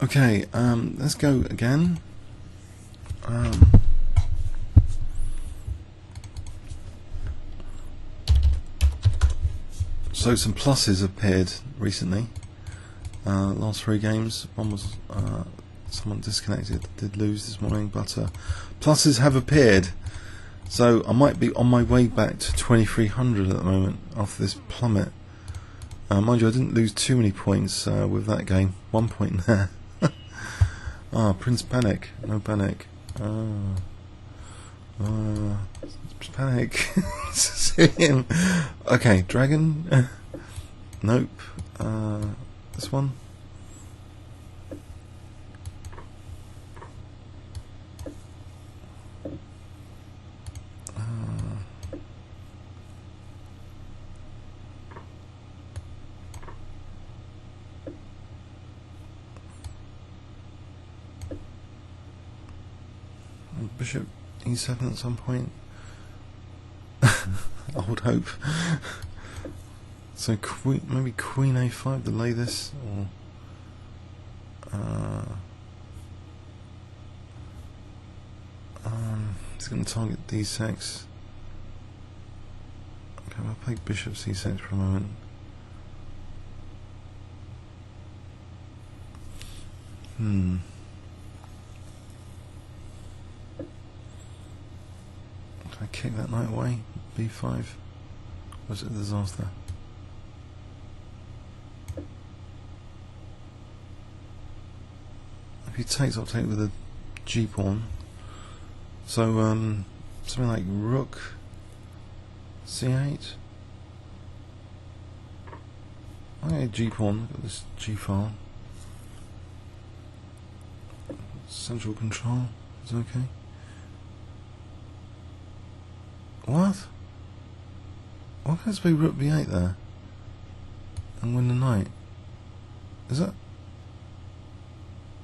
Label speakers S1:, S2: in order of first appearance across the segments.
S1: Okay, let's go again. So some pluses appeared recently. Last 3 games, one was someone disconnected, did lose this morning, but pluses have appeared. So I might be on my way back to 2300 at the moment after this plummet. Mind you, I didn't lose too many points with that game. 1 point there. PrincePanic, no panic. Panic. Sicilian. Okay, dragon. Nope. This one. Bishop E7 at some point. I would hope. So maybe Queen A5 delay this, or it's going to target D6. Okay, I'll play Bishop C6 for a moment. Can I kick that knight away? B5? Was it a disaster? If he takes, I'll take with a G pawn. So something like Rook C8. Okay, G pawn. Got this G file. Central control is okay. What? Why can't it be Rook B8 there and win the knight? Is that?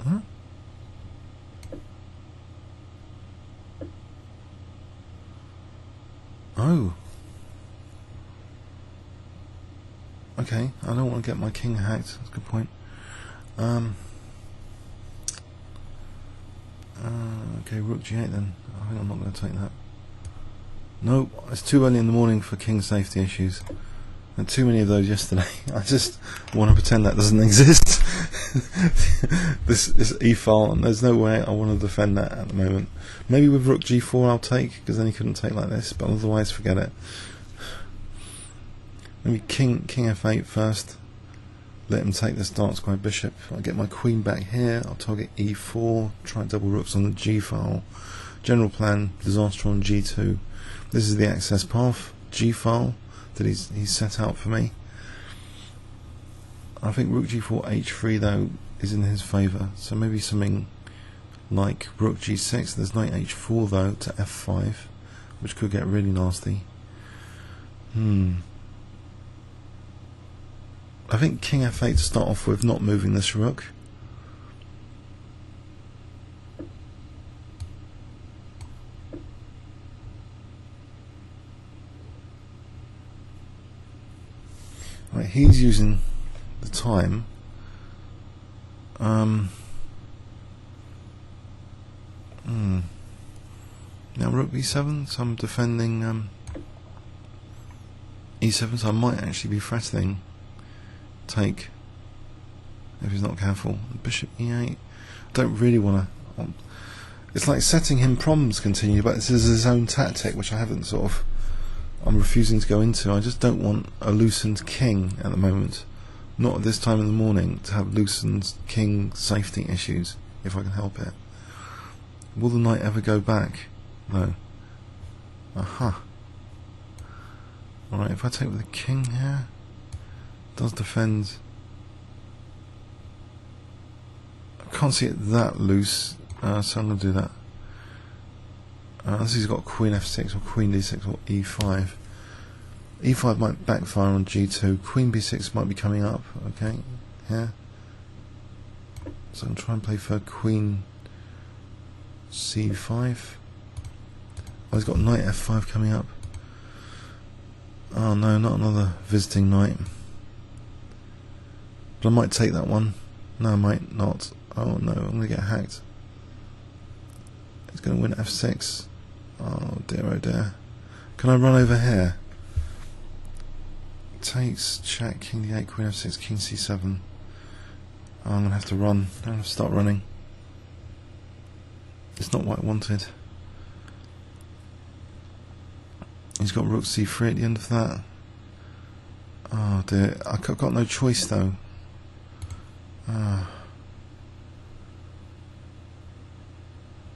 S1: Huh? Oh. Okay, I don't want to get my king hacked. That's a good point. Okay, Rook G8 then. I think I'm not going to take that. Nope, it's too early in the morning for king safety issues. And too many of those yesterday. I just want to pretend that doesn't exist. this e-file, and there's no way I want to defend that at the moment. Maybe with Rook G4 I'll take, because then he couldn't take like this, but otherwise forget it. Maybe King F8 first. Let him take this dark square bishop. I'll get my queen back here. I'll target E4. Try double rooks on the G file. General plan, disaster on G2. This is the access path, G file, that he's set out for me. I think Rook G4 H3 though is in his favour, so maybe something like Rook G6. There's knight H4 though to F5, which could get really nasty. I think King F8 to start off with, not moving this rook. Right, he's using the time. Now Rook B7, so I'm defending E7, so I might actually be threatening take if he's not careful. Bishop E8. I don't really want to. It's like setting him problems continue, but this is his own tactic, which I haven't sort of. I'm refusing to go into. I just don't want a loosened king at the moment. Not at this time in the morning to have loosened king safety issues, if I can help it. Will the knight ever go back? No. Aha. Alright, if I take with the king here, does defend. I can't see it that loose, so I'm going to do that. Unless he's got Queen F6 or Queen D6 or E5. E5 might backfire on G2. Queen B6 might be coming up. Okay, yeah. So I'm trying to play for Queen C5. Oh, he's got Knight F5 coming up. Oh no, not another visiting knight. But I might take that one. No, I might not. Oh no, I'm going to get hacked. He's going to win f6. Oh dear. Can I run over here? Takes, check, king d8, queen f6, king c7. Oh, I'm going to have to run. I'm going to have to start running. It's not what I wanted. He's got rook c3 at the end of that. Oh dear, I've got no choice though.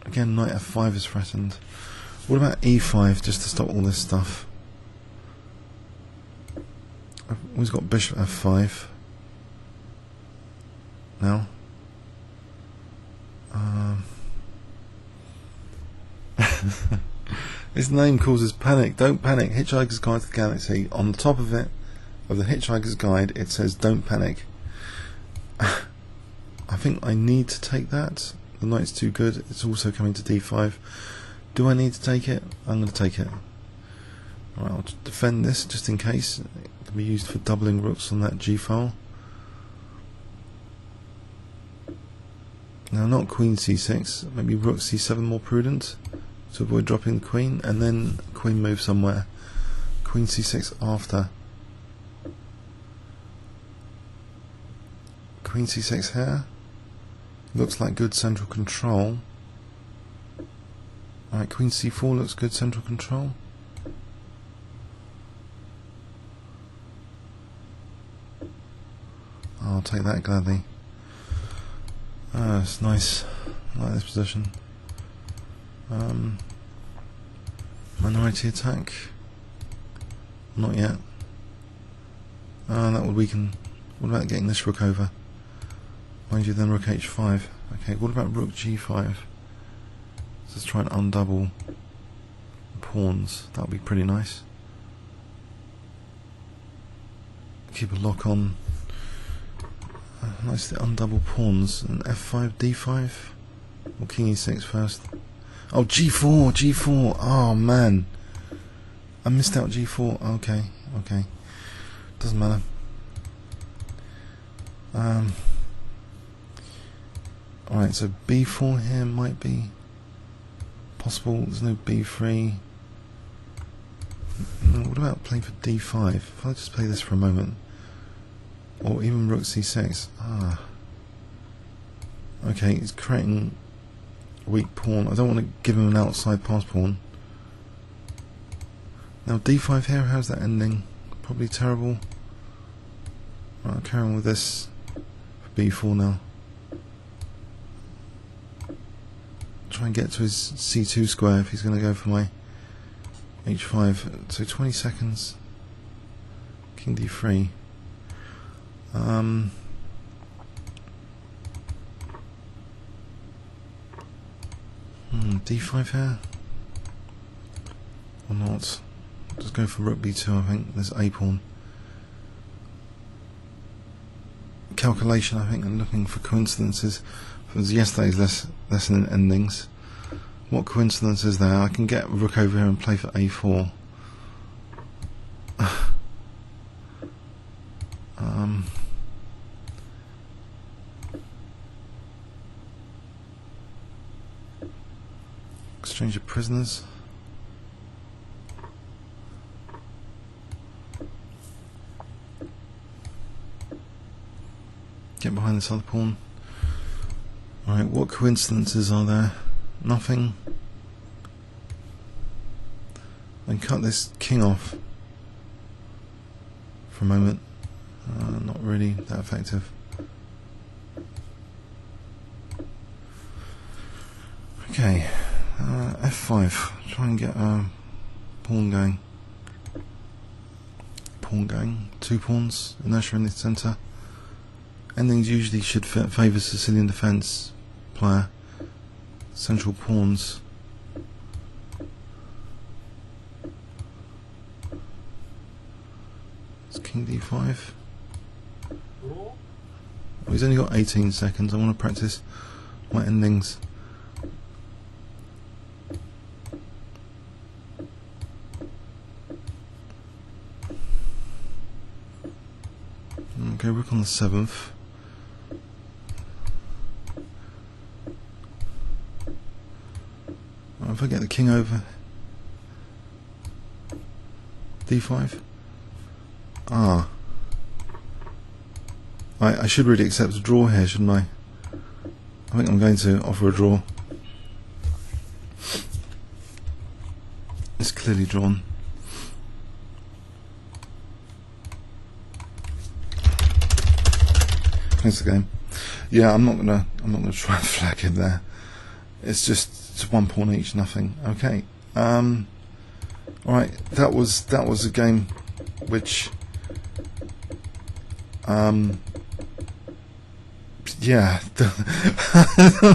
S1: Again, knight f5 is threatened. What about e5 just to stop all this stuff? We've got bishop f5 now. His name causes panic. Don't panic. Hitchhiker's Guide to the Galaxy. On the top of it, of the Hitchhiker's Guide, it says don't panic. I think I need to take that. The knight's too good. It's also coming to d5. Do I need to take it? I'm going to take it. Alright, I'll defend this just in case. It can be used for doubling rooks on that g file. Now, not queen c6. Maybe rook c7 more prudent to avoid dropping the queen, and then queen move somewhere. Queen c6 after. Queen c6 here. Looks like good central control. Alright, queen c4 looks good central control. I'll take that gladly. It's nice. I like this position. Minority attack. Not yet. That would weaken. What about getting this rook over? Mind you, then rook h5. Okay, what about rook g5? Let's try and undouble pawns. That would be pretty nice. Keep a lock on. Nice to undouble pawns. And f5, d5. Or king e6 first. Oh, g4. Oh man, I missed out g4. Okay. Doesn't matter. Alright, so b4 here might be possible. There's no b3. What about playing for d5? If I just play this for a moment, or even rook c6. Okay, it's creating a weak pawn. I don't want to give him an outside pass pawn. Now d5 here, how's that ending? Probably terrible. Right, I'll carry on with this for b4 now. Try and get to his c2 square if he's going to go for my h5. So 20 seconds. King d3. d5 here or not? Just go for rook b2. I think there's a pawn. Calculation, I think, and looking for coincidences. From yesterday's lesson in endings. What coincidence is there? I can get rook over here and play for a4. Exchange of prisoners. Get behind this other pawn. Alright, what coincidences are there? Nothing. I can cut this king off for a moment. Not really that effective. Okay, f5. Try and get a pawn going. Two pawns. Inertia in the centre. Endings usually should favour Sicilian defence player. Central pawns. It's king d5. Oh, he's only got 18 seconds. I want to practice my endings. Okay, rook on the 7th. if I get the king over d5, I should really accept a draw here, shouldn't I? I think I'm going to offer a draw. It's clearly drawn. Thanks again. Yeah, I'm not gonna try and flag him there. It's just 1 pawn each, nothing. Okay. Alright, that was a game which yeah,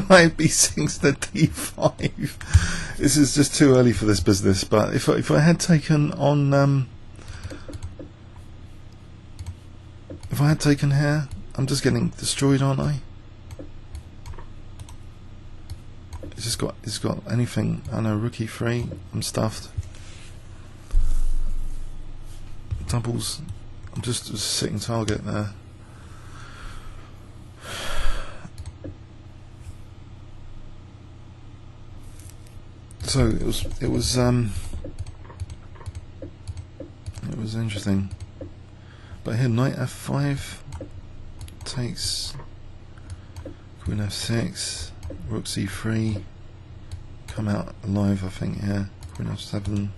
S1: my B6 to D5. This is just too early for this business. But if I had taken on if I had taken here, I'm just getting destroyed, aren't I? It's got anything. I know, rookie free. I'm stuffed. Doubles. I'm just sitting target there. So it was interesting. But here, knight f5 takes queen f6, rook c3, come out alive, I think. Here, queen f7.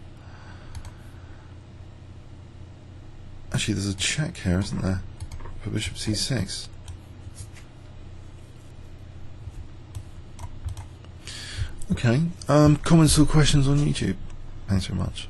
S1: Actually, there's a check here, isn't there, for bishop c6. Okay, comments or questions on YouTube? Thanks very much.